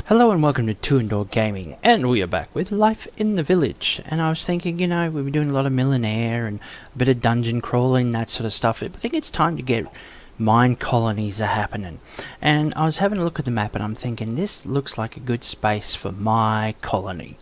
Hello and welcome to Two Indoor Gaming, and we are back with Life in the Village. And I was thinking, we've been doing a lot of millionaire and a bit of dungeon crawling, that sort of stuff. I think it's time to get mine colonies are happening. And I was having a look at the map and I'm thinking, this looks like a good space for my colony.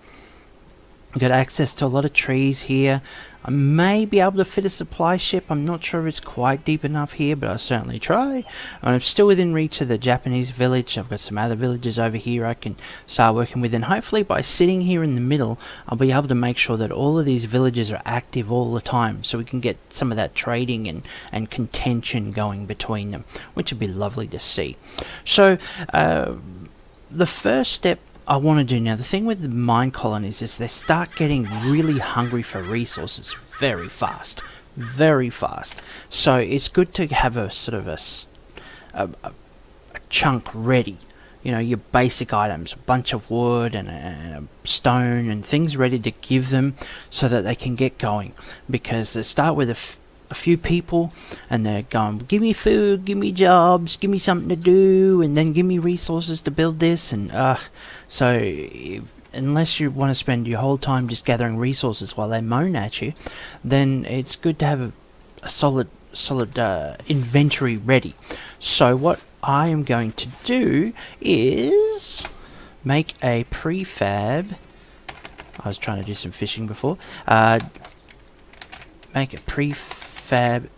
I've got access to a lot of trees here. I may be able to fit a supply ship. I'm not sure if it's quite deep enough here, but I'll certainly try. And I'm still within reach of the Japanese village. I've got some other villages over here I can start working with. And hopefully by sitting here in the middle, I'll be able to make sure that all of these villages are active all the time. So we can get some of that trading and contention going between them, which would be lovely to see. So the first step I want to do now, the thing with the mine colonies is they start getting really hungry for resources very fast. So it's good to have a sort of a chunk ready. Your basic items, a bunch of wood and a stone and things ready to give them so that they can get going. Because they start with a few people and they're going, give me food, give me jobs, give me something to do, and then give me resources to build this. And so unless you want to spend your whole time just gathering resources while they moan at you, then it's good to have a solid inventory ready. So what I am going to do is make a prefab. I was trying to do some fishing before. Make a prefab,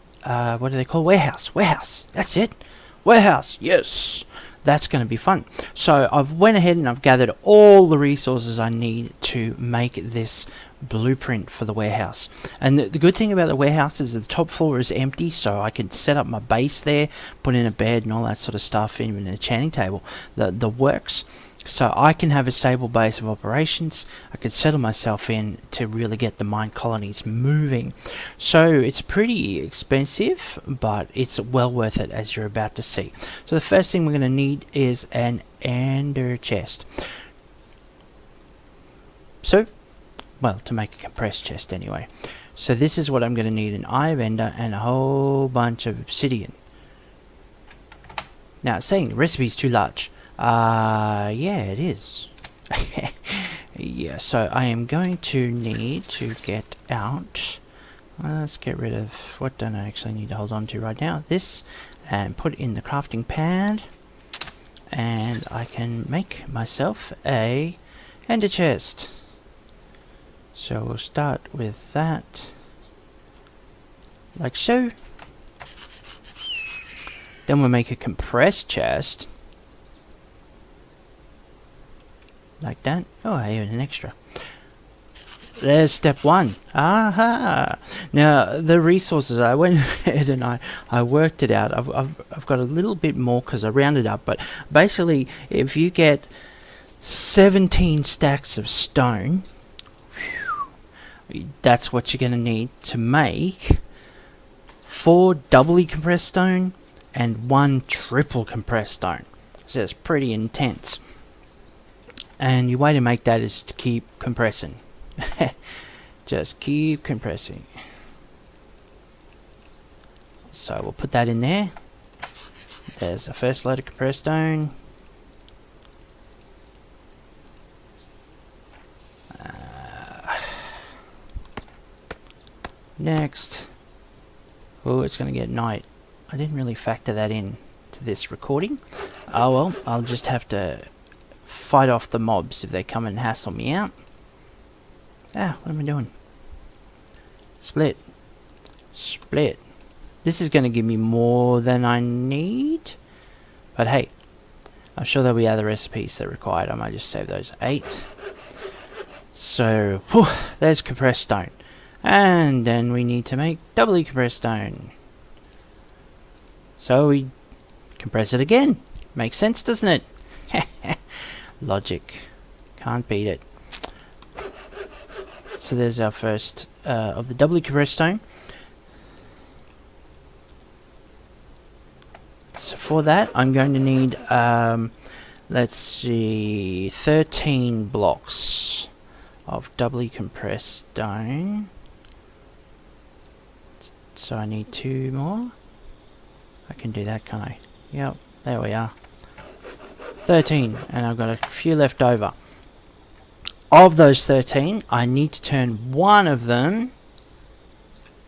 what do they call? Warehouse, that's it, warehouse, yes, that's going to be fun. So I've went ahead and I've gathered all the resources I need to make this blueprint for the warehouse. And the good thing about the warehouse is the top floor is empty, so I can set up my base there, put in a bed and all that sort of stuff, even an enchanting table, the works. So I can have a stable base of operations. I can settle myself in to really get the mine colonies moving. So it's pretty expensive, but it's well worth it, as you're about to see. So the first thing we're going to need is an ender chest. So, well, to make a compressed chest anyway. So this is what I'm going to need: an eye of ender and a whole bunch of obsidian. Now it's saying the recipe's too large. Yeah, it is. Yeah, so I am going to need to get out. Let's get rid of what don't I actually need to hold on to right now. This, and put in the crafting pad, and I can make myself a ender chest. So we'll start with that, like so. Then we'll make a compressed chest. Like that. Oh, I have an extra. There's step one. Aha! Now the resources, I went ahead and I worked it out. I've got a little bit more because I rounded up, but basically, if you get 17 stacks of stone, that's what you're going to need to make 4 doubly compressed stone and 1 triple compressed stone. So it's pretty intense. And your way to make that is to keep compressing. Just keep compressing. So we'll put that in there. There's the first load of compressed stone. Next. Oh, it's going to get night. I didn't really factor that in to this recording. Oh well, I'll just have to fight off the mobs if they come and hassle me out. What am I doing? Split. This is going to give me more than I need, but hey, I'm sure there'll be other recipes that are required. I might just save those 8. So whew, there's compressed stone, and then we need to make doubly compressed stone, so we compress it again. Makes sense, doesn't it? Logic. Can't beat it. So there's our first of the doubly compressed stone. So for that, I'm going to need, let's see, 13 blocks of doubly compressed stone. So I need 2 more. I can do that, can't I? Yep, there we are. 13, and I've got a few left over. Of those 13, I need to turn one of them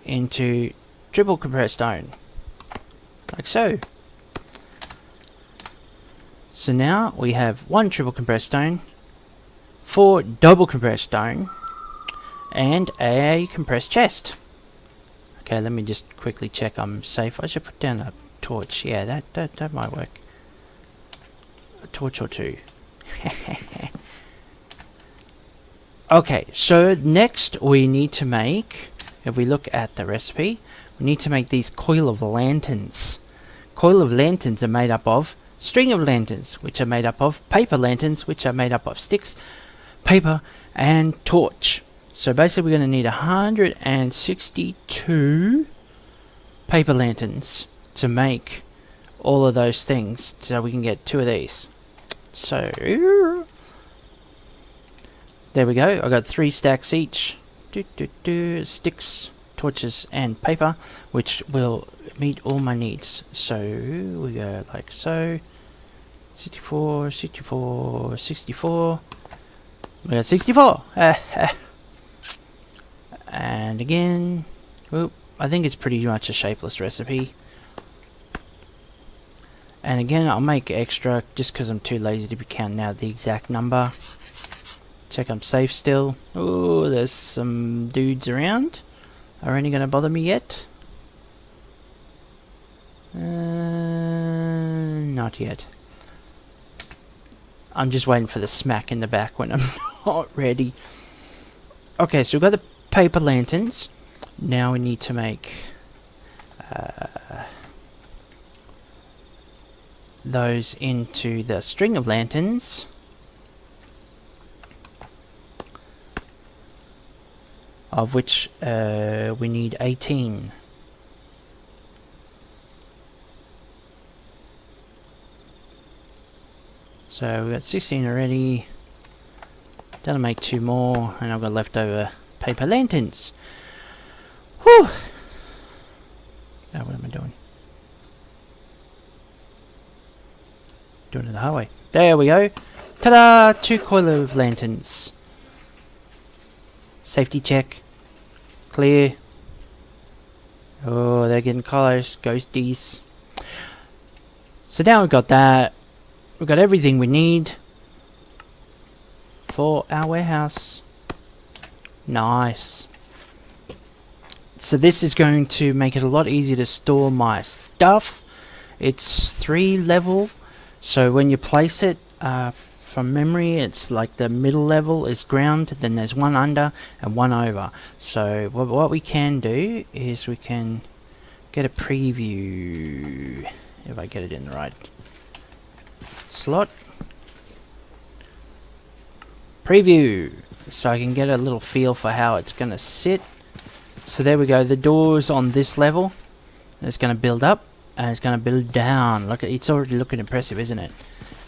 into triple compressed stone, like so. So now we have 1 triple compressed stone, 4 double compressed stone, and a compressed chest. Okay, let me just quickly check I'm safe. I should put down a torch. Yeah, that might work. A torch or two. Okay, so next we need to make, if we look at the recipe, we need to make these coil of lanterns. Coil of lanterns are made up of string of lanterns, which are made up of paper lanterns, which are made up of sticks, paper, and torch. So basically we're going to need 162 paper lanterns to make all of those things, so we can get 2 of these. So there we go. I got 3 stacks each. Sticks, torches, and paper, which will meet all my needs. So we go like so. 64, 64, 64. We got 64. And again, whoop, I think it's pretty much a shapeless recipe. And again, I'll make extra just because I'm too lazy to be counting out the exact number. Check I'm safe still. Oh, there's some dudes around. Are any going to bother me yet? Not yet. I'm just waiting for the smack in the back when I'm not ready. Okay, so we've got the paper lanterns. Now we need to make those into the string of lanterns. Of which we need 18. So we got 16 already. That'll make 2 more, and I've got leftover paper lanterns. Whew! Now what am I doing? Doing it the hard way. There we go. Ta-da! 2 coil of lanterns. Safety check. Clear. Oh, they're getting close. Ghosties. So now we've got that. We've got everything we need for our warehouse. Nice. So this is going to make it a lot easier to store my stuff. It's 3 level. So when you place it, from memory, it's like the middle level is ground, then there's 1 under and 1 over. So what we can do is we can get a preview, if I get it in the right slot. Preview, so I can get a little feel for how it's going to sit. So there we go, the door's on this level. It's going to build up and it's going to build down. Look, it's already looking impressive, isn't it?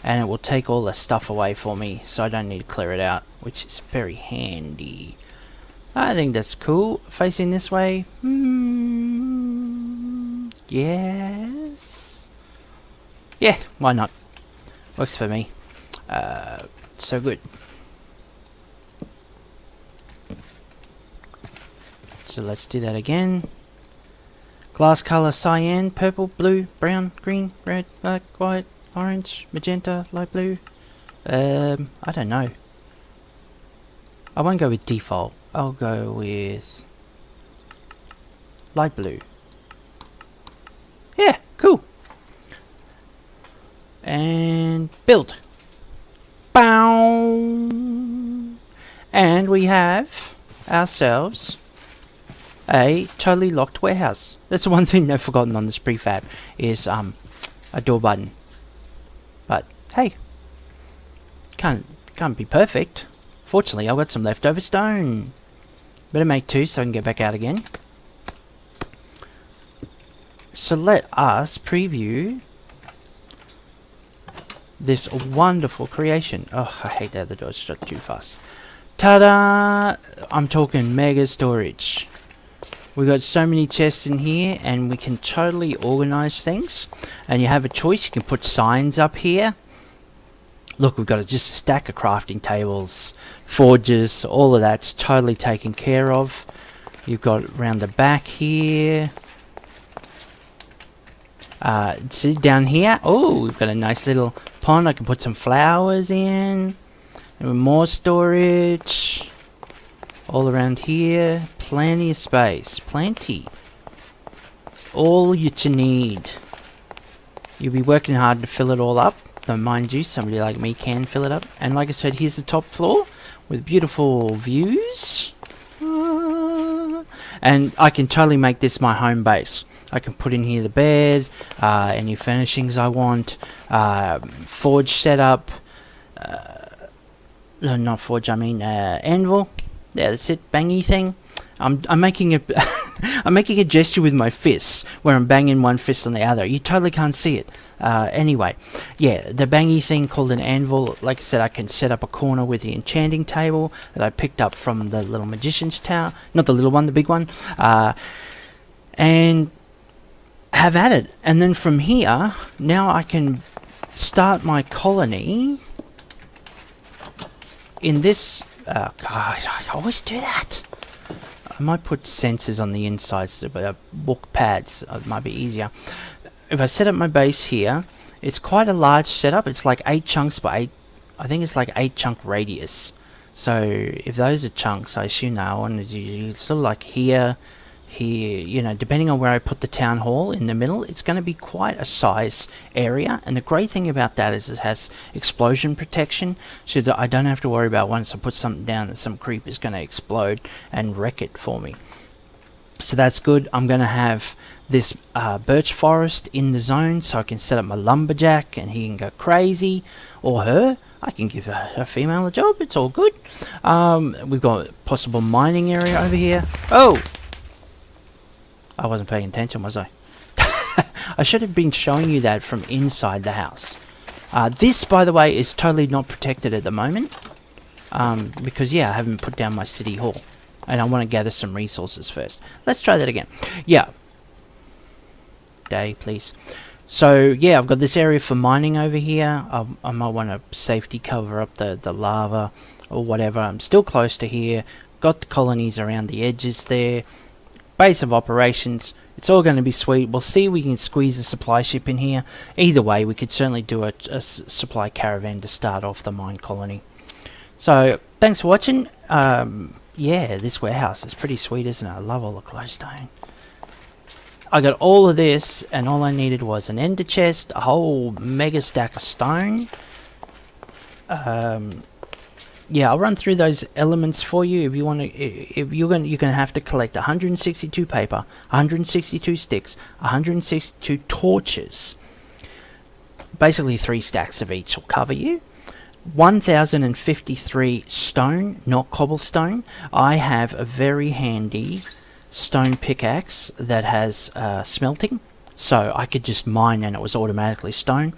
And it will take all the stuff away for me, so I don't need to clear it out, which is very handy. I think that's cool. Facing this way, yes, yeah, why not? Works for me. So good. So let's do that again. Glass color: cyan, purple, blue, brown, green, red, black, white, orange, magenta, light blue. I don't know. I won't go with default. I'll go with light blue. Yeah, cool. And build. Bow. And we have ourselves a totally locked warehouse. That's the one thing they've forgotten on this prefab is a door button. But hey, can't be perfect. Fortunately, I've got some leftover stone. Better make 2 so I can get back out again. So let us preview this wonderful creation. Oh, I hate that the door's shut too fast. Ta-da! I'm talking mega storage. We've got so many chests in here, and we can totally organize things. And you have a choice. You can put signs up here. look, we've got just a stack of crafting tables, forges, all of that's totally taken care of. You've got around the back here. See down here, oh, we've got a nice little pond. I can put some flowers in. And more storage. All around here. Plenty of space. Plenty. All you to need. You'll be working hard to fill it all up. Though mind you, somebody like me can fill it up. And like I said, here's the top floor with beautiful views. And I can totally make this my home base. I can put in here the bed, any furnishings I want, forge setup, no, not forge, I mean anvil. Yeah, that's it, bangy thing. I'm making a I'm making a gesture with my fists where I'm banging one fist on the other. You totally can't see it. Anyway, yeah, the bangy thing called an anvil. Like I said, I can set up a corner with the enchanting table that I picked up from the little magician's tower. Not the little one, the big one. And have at it. And then from here, now I can start my colony in this. Gosh, I always do that. I might put sensors on the insides, book pads. It might be easier. If I set up my base here, it's quite a large setup. It's like 8 chunks by 8. I think it's like 8 chunk radius. So if those are chunks, I assume they are. And it's sort of like here, you know, depending on where I put the town hall in the middle, it's going to be quite a size area. And the great thing about that is it has explosion protection, so that I don't have to worry about once I put something down that some creep is going to explode and wreck it for me. So that's good. I'm going to have this birch forest in the zone, so I can set up my lumberjack and he can go crazy, or her. I can give a female a job. It's all good. We've got a possible mining area over here. Oh! I wasn't paying attention, was I? I should have been showing you that from inside the house. This, by the way, is totally not protected at the moment. Because, yeah, I haven't put down my city hall. And I want to gather some resources first. Let's try that again. Yeah. Day, please. So, yeah, I've got this area for mining over here. I might want to safety cover up the lava or whatever. I'm still close to here. Got the colonies around the edges there. Base of operations, it's all going to be sweet. We'll see if we can squeeze a supply ship in here. Either way, we could certainly do a supply caravan to start off the mine colony. So, thanks for watching. Yeah, this warehouse is pretty sweet, isn't it? I love all the glowstone. I got all of this, and all I needed was an ender chest, a whole mega stack of stone. Yeah, I'll run through those elements for you. If you want to, if you're going to have to collect 162 paper, 162 sticks, 162 torches. Basically 3 stacks of each will cover you. 1053 stone, not cobblestone. I have a very handy stone pickaxe that has smelting, so I could just mine and it was automatically stone.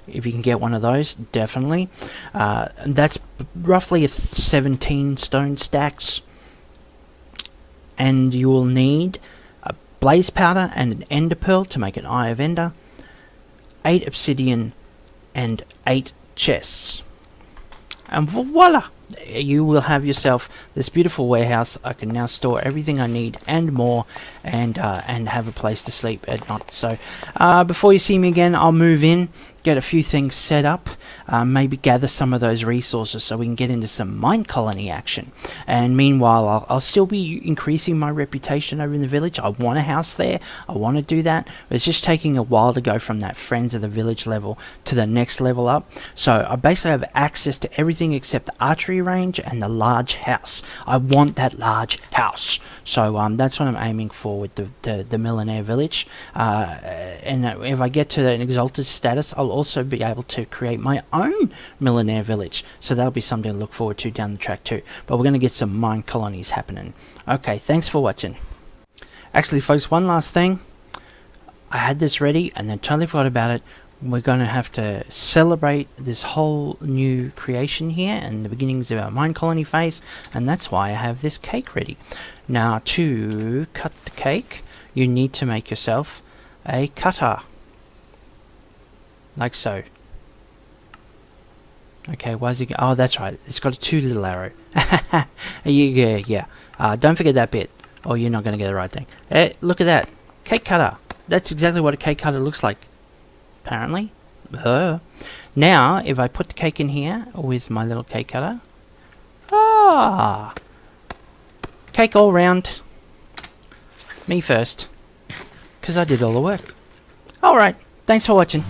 If you can get one of those, definitely. That's roughly 17 stone stacks. And you will need a blaze powder and an ender pearl to make an eye of ender, 8 obsidian, and 8 chests. And voila! You will have yourself this beautiful warehouse. I can now store everything I need and more, and have a place to sleep at night. So before you see me again, I'll move in, get a few things set up, maybe gather some of those resources so we can get into some mine colony action. And meanwhile, I'll still be increasing my reputation over in the village. I want a house there. I want to do that. But it's just taking a while to go from that Friends of the Village level to the next level up. So I basically have access to everything except the archery range and the large house. I want that large house. So that's what I'm aiming for with the Millionaire Village. And if I get to an exalted status, I'll also be able to create my own Millionaire Village. So that'll be something to look forward to down the track too. But we're going to get some mine colonies happening. Okay, thanks for watching. Actually, folks, one last thing. I had this ready and then totally forgot about it. We're going to have to celebrate this whole new creation here and the beginnings of our mine colony phase, and that's why I have this cake ready. Now, to cut the cake, you need to make yourself a cutter. Like so. Okay, why is it? Oh, that's right. It's got a 2 little arrow. Yeah. Don't forget that bit, or you're not going to get the right thing. Hey, look at that. Cake cutter. That's exactly what a cake cutter looks like. Apparently. Now, if I put the cake in here with my little cake cutter. Cake all round. Me first. Because I did all the work. Alright. Thanks for watching.